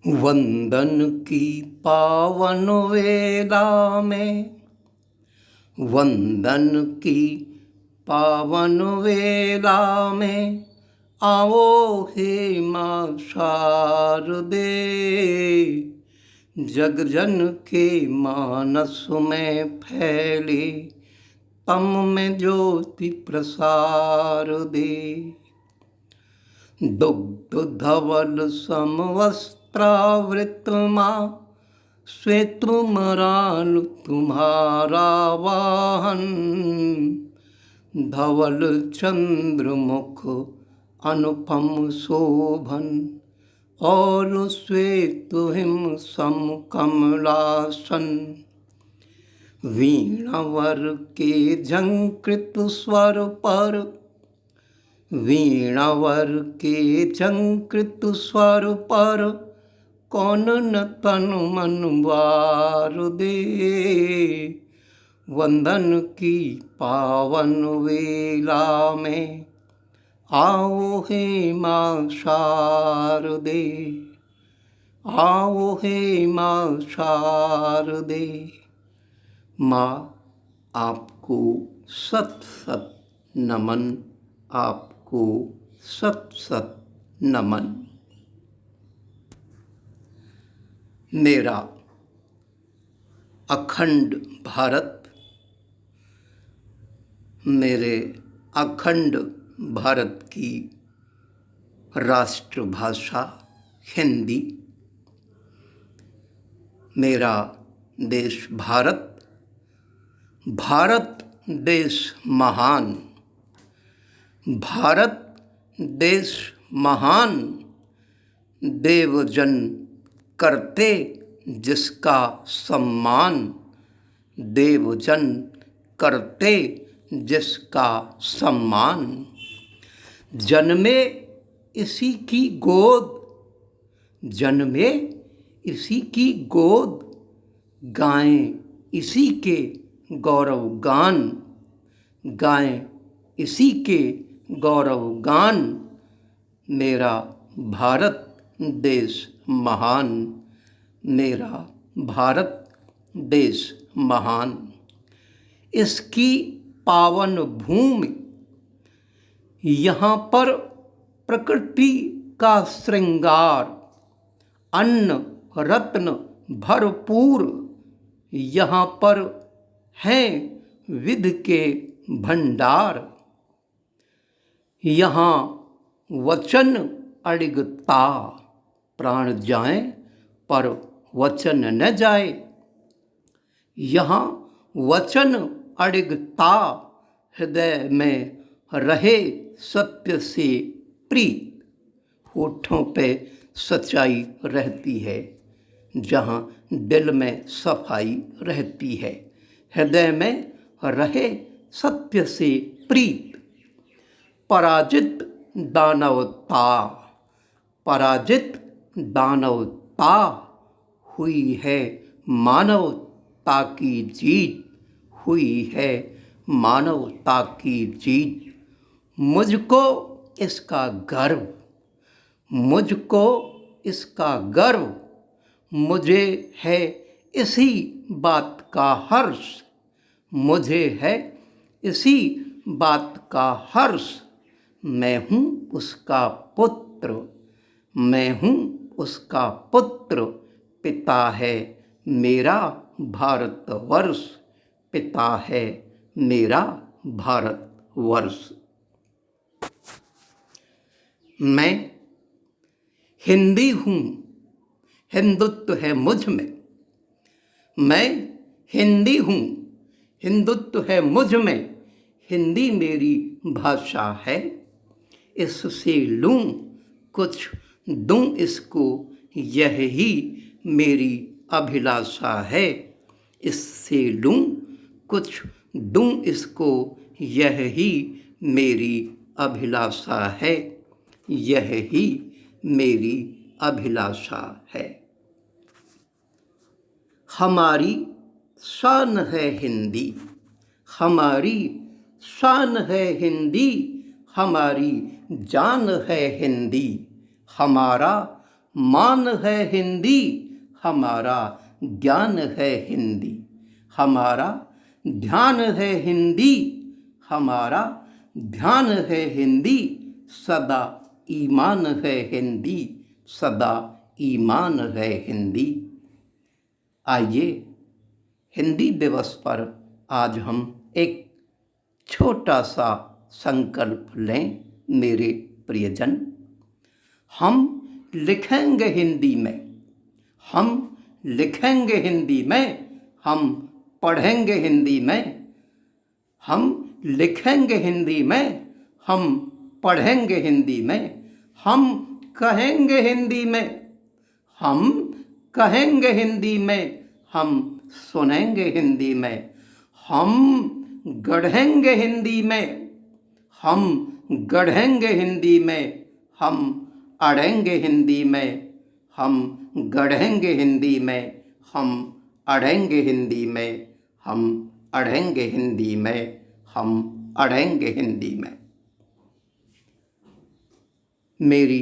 वंदन की पावन वेला में, वंदन की पावन वेला में, आओ हे माँ शारदे। जगजन के मानस में फैले, तम में ज्योति प्रसार दे। दुग्ध धवल समवस्त्रावृत माँ, श्वेत मराल तुम्हारा वाहन। धवल चंद्रमुख अनुपम शोभन, और श्वेत हिम सम कमलासन। वीणावर के झंकृत स्वर पर, वीणावर के झंकृत स्वर पर, कौन न तन मन वार दे। वंदन की पावन वेला में, आओ हे माँ शारदे। आओ हे माँ शारदे। माँ, आपको सत सत नमन, आपको सत सत नमन। मेरा अखंड भारत, मेरे अखंड भारत की राष्ट्रभाषा हिंदी। मेरा देश भारत, भारत देश महान, भारत देश महान। देवजन करते जिसका सम्मान, देवजन करते जिसका सम्मान। जन्मे इसी की गोद, जन्मे इसी की गोद, गाएं इसी के गौरव गान, गाएं इसी के गौरव गान। मेरा भारत देश महान, मेरा भारत देश महान। इसकी पावन भूमि, यहाँ पर प्रकृति का श्रृंगार, अन्न रत्न भरपूर। यहाँ पर हैं विधि के भंडार। यहाँ वचन अडिगता, प्राण जाए पर वचन न जाए। यहाँ वचन अडिगता, हृदय में रहे सत्य से प्रीत। होठों पे सच्चाई रहती है, जहाँ दिल में सफाई रहती है। हृदय में रहे सत्य से प्रीत। पराजित दानवता, पराजित दानवता, हुई है मानवता की जीत, हुई है मानवता की जीत। मुझको इसका गर्व, मुझको इसका गर्व। मुझे है इसी बात का हर्ष, मुझे है इसी बात का हर्ष। मैं हूँ उसका पुत्र, मैं हूँ उसका पुत्र। पिता है मेरा भारतवर्ष, पिता है मेरा भारतवर्ष। मैं हिंदी हूँ, हिंदुत्व है मुझ में। मैं हिंदी हूँ, हिंदुत्व है मुझ में। हिंदी मेरी भाषा है, इससे लूँ कुछ दूँ इसको, यह ही मेरी अभिलाषा है। इससे लूँ कुछ दूँ इसको, यह ही मेरी अभिलाषा है, यह ही मेरी अभिलाषा है। हमारी शान है हिंदी, हमारी शान है हिंदी, हमारी जान है हिंदी। हमारा मान है हिंदी, हमारा ज्ञान है हिंदी। हमारा ध्यान है हिंदी, हमारा ध्यान है हिंदी। सदा ईमान है हिंदी, सदा ईमान है हिंदी। आइए हिंदी दिवस पर आज हम एक छोटा सा संकल्प लें मेरे प्रियजन। हम लिखेंगे हिंदी में, हम लिखेंगे हिंदी में, हम पढ़ेंगे हिंदी में। हम लिखेंगे हिंदी में, हम पढ़ेंगे हिंदी में। हम कहेंगे हिंदी में, हम कहेंगे हिंदी में। हम सुनेंगे हिंदी में, हम गढ़ेंगे हिंदी में, हम गढ़ेंगे हिंदी में। हम अड़ेंगे हिंदी में, हम गढ़ेंगे हिंदी में। हम अड़ेंगे हिंदी में, हम अड़ेंगे हिंदी में। हम अड़ेंगे हिंदी में। मेरी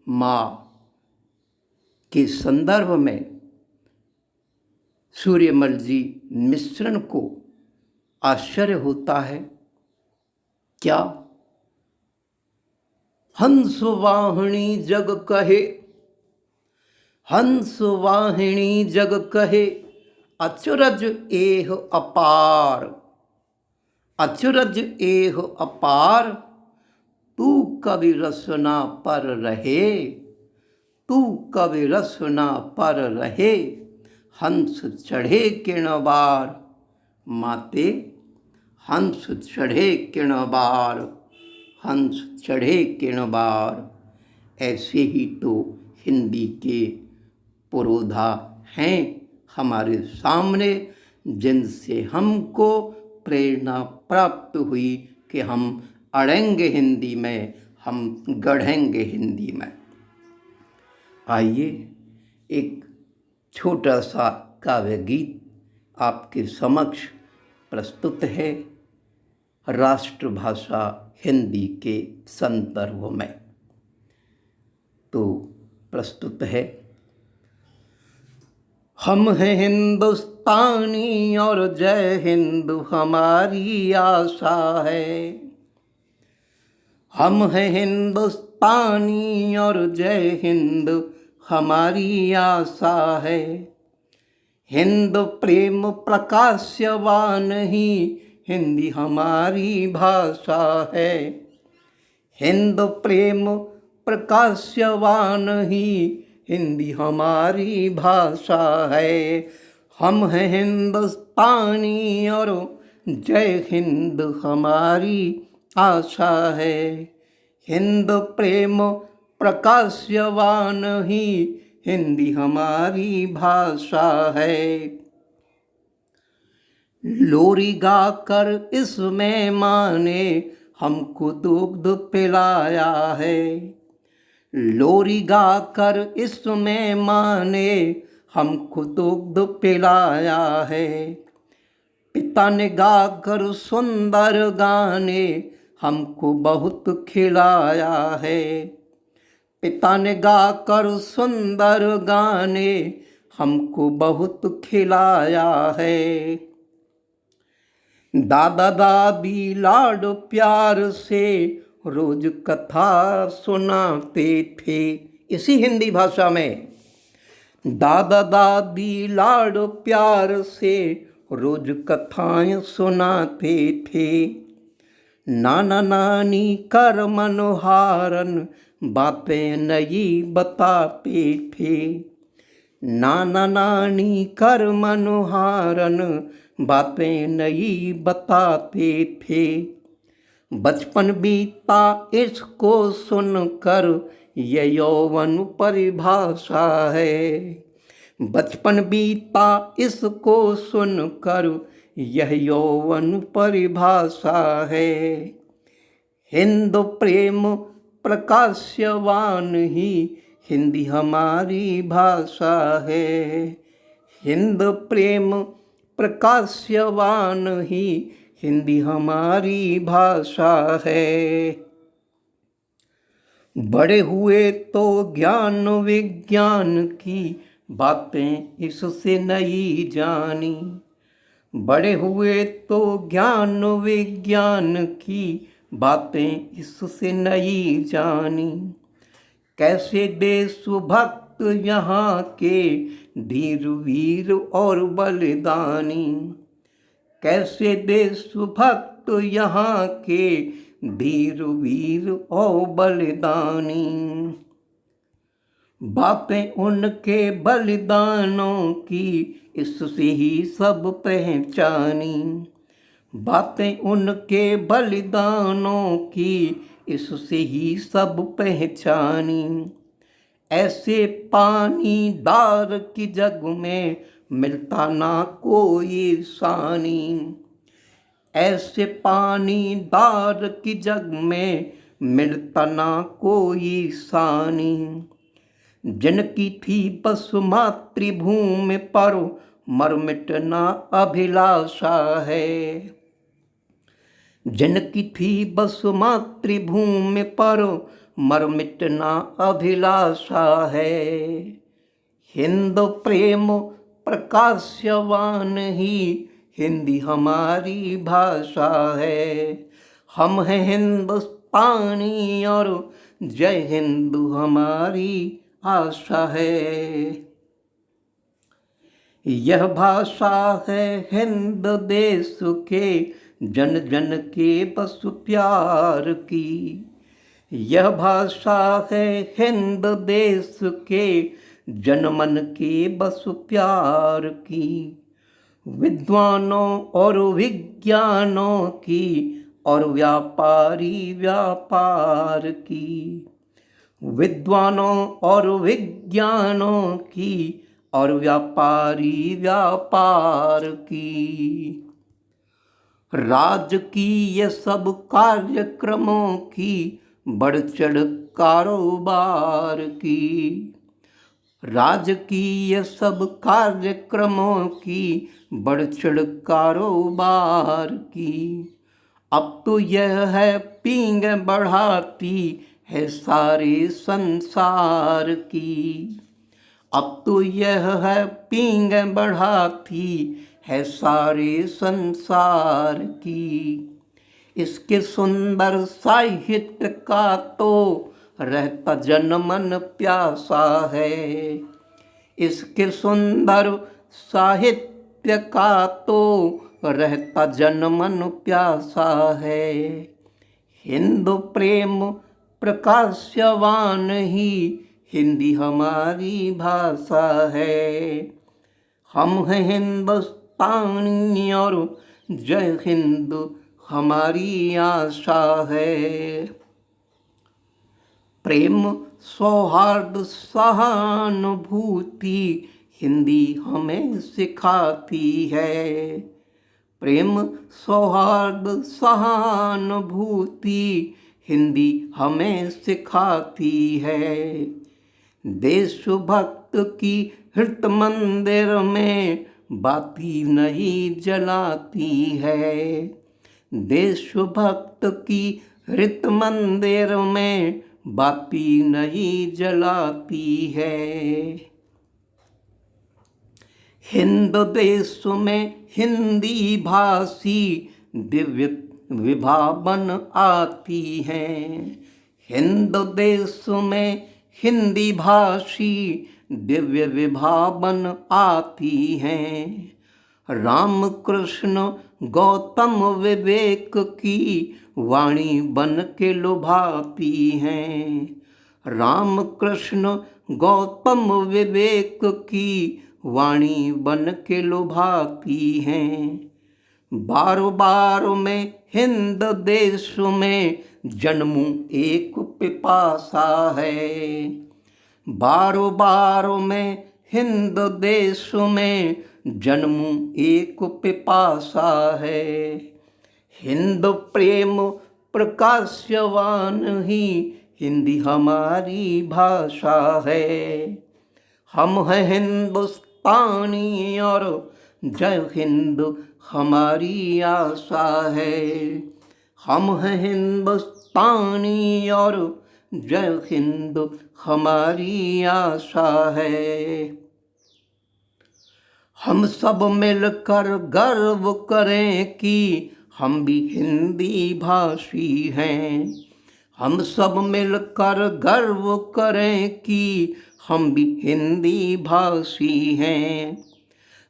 माँ के संदर्भ में सूर्यमल जी मिश्रण को आश्चर्य होता है। क्या हंस वाहिनी जग कहे, हंस वाहिनी जग कहे, अचरज एह अपार, अचरज एह अपार। तू कवि रसना पर रहे, तू कवि रसना पर रहे। हंस चढ़े किणबार, माते हंस चढ़े किणबार, हंस चढ़े किणबार। ऐसे ही तो हिंदी के पुरोधा हैं हमारे सामने, जिनसे हमको प्रेरणा प्राप्त हुई कि हम अड़ेंगे हिंदी में, हम गढ़ेंगे हिंदी में। आइए एक छोटा सा काव्य गीत आपके समक्ष प्रस्तुत है राष्ट्रभाषा हिंदी के संदर्भ में। तो प्रस्तुत है। हम हैं हिंदुस्तानी और जय हिंद हमारी आशा है। हम हैं हिंदुस्तानी और जय हिंद हमारी आशा है। हिंद प्रेम प्रकाशवान ही हिंदी हमारी भाषा है। हिंद प्रेम प्रकाशवान ही हिंदी हमारी भाषा है। हम हैं हिंदुस्तानी और जय हिंद हमारी आशा है। हिंद प्रेम प्रकाशवान ही हिंदी हमारी भाषा है। लोरी गाकर इसमें माँ ने हमको दुग्ध पिलाया है। लोरी गाकर इसमें माँ ने हमको दुग्ध पिलाया है। पिता ने गाकर सुंदर गाने हमको बहुत खिलाया है। पिता ने गाकर सुंदर गाने हमको बहुत खिलाया है। दादा दादी लाड प्यार से रोज कथा सुनाते थे। इसी हिंदी भाषा में दादा दादी लाड प्यार से रोज कथाएं सुनाते थे। नाना नानी कर मनोहारन बातें नई बताते थे। नाना नानी कर मनोहारन बातें नई बताते थे। बचपन बीता इसको सुनकर ये यौवन परिभाषा है। बचपन बीता इसको सुनकर यह यौवन परिभाषा है। हिंद प्रेम प्रकाशवान ही हिंदी हमारी भाषा है। हिंद प्रेम प्रकाशवान ही हिंदी हमारी भाषा है। बड़े हुए तो ज्ञान विज्ञान की बातें इससे नई जानी। बड़े हुए तो ज्ञान विज्ञान की बातें इससे नई जानी। कैसे देशभक्त यहाँ के धीर वीर और बलिदानी। कैसे देशभक्त यहाँ के धीर वीर और बलिदानी। बातें उनके बलिदानों की इससे ही सब पहचानी। बातें उनके बलिदानों की इससे ही सब पहचानी। ऐसे पानीदार की जग में मिलता ना कोई सानी। ऐसे पानीदार की जग में मिलता ना कोई सानी। जिनकी थी बस मातृभूमि पर मर मिटना अभिलाषा है। जिनकी थी बस मातृभूमि पर मर मिटना अभिलाषा है। हिंद प्रेम प्रकाशवान ही हिंदी हमारी भाषा है। हम हैं हिंदुस्तानी और जय हिंद हमारी आशा है। यह भाषा है हिंद देश के जन जन के बस प्यार की। यह भाषा है हिंद देश के जन मन के बस प्यार की। विद्वानों और विज्ञानों की और व्यापारी व्यापार की। विद्वानों और विज्ञानों की और व्यापारी व्यापार की। राजकीय सब कार्यक्रमों की बढ़ चढ़ कारोबार की। राजकीय सब कार्यक्रमों की बढ़ चढ़ कारोबार की। अब तो यह है पींग बढ़ाती है सारे संसार की। अब तो यह है पींग बढ़ाती है सारे संसार की। इसके सुंदर साहित्य का तो रहता जन मन प्यासा है। इसके सुंदर साहित्य का तो रहता जन मन प्यासा है। हिंदू प्रेम प्रकाशवान ही हिंदी हमारी भाषा है। हम हैं हिंदुस्तानी और जय हिंद हमारी आशा है। प्रेम सौहार्द सहानुभूति हिंदी हमें सिखाती है। प्रेम सौहार्द सहानुभूति हिंदी हमें सिखाती है। देशभक्त की हृत मंदिर में बाती नहीं जलाती है। देशभक्त की हृत मंदिर में बाती नहीं जलाती है। हिंद देश में हिंदी भाषी दिव्य विभा बन आती हैं। हिंद देश में हिंदी भाषी दिव्य विभा बन आती हैं। राम कृष्ण गौतम विवेक की वाणी बन के लुभाती हैं। राम कृष्ण गौतम विवेक की वाणी बन के लुभाती हैं। बारो बारो में हिंद देश में जन्मू एक पिपासा है। बारो बारो में हिंद देश में जन्मू एक पिपासा है। हिंद प्रेम प्रकाशवान ही हिंदी हमारी भाषा है। हम हैं हिंदुस्तानी और जय हिंद हमारी आशा है। हम हैं हिंदुस्तानी और जय हिंद हमारी आशा है। हम सब मिलकर गर्व करें कि हम भी हिंदी भाषी हैं। हम सब मिलकर गर्व करें कि हम भी हिंदी भाषी हैं।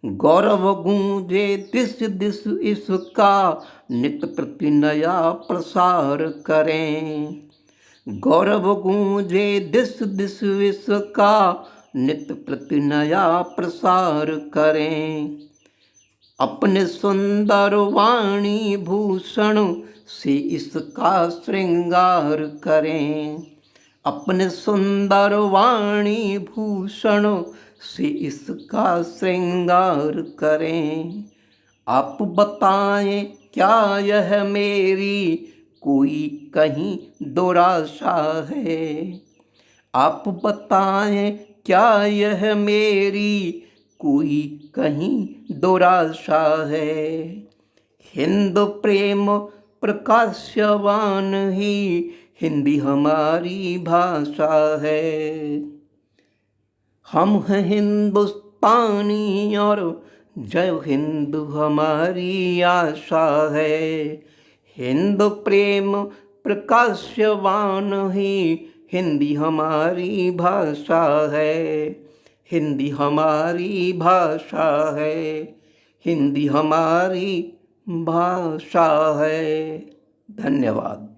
गौरव गूंजे दिस दिस इसका, नित प्रति नया प्रसार करें। गौरव गूंजे दिस दिस इसका, नित प्रति नया प्रसार करें। अपने सुंदर वाणी भूषण से इसका श्रृंगार करें। अपने सुंदर वाणी भूषण से इसका श्रृंगार करें। आप बताएं क्या यह मेरी कोई कहीं दुराशा है? आप बताएं क्या यह मेरी कोई कहीं दुराशा है? हिंद प्रेम प्रकाशवान ही हिंदी हमारी भाषा है। हम हैं हिंदुस्तानी और जय हिंद हमारी आशा है। हिंद प्रेम प्रकाशवान ही हिंदी हमारी भाषा है। हिंदी हमारी भाषा है। हिंदी हमारी भाषा है। धन्यवाद।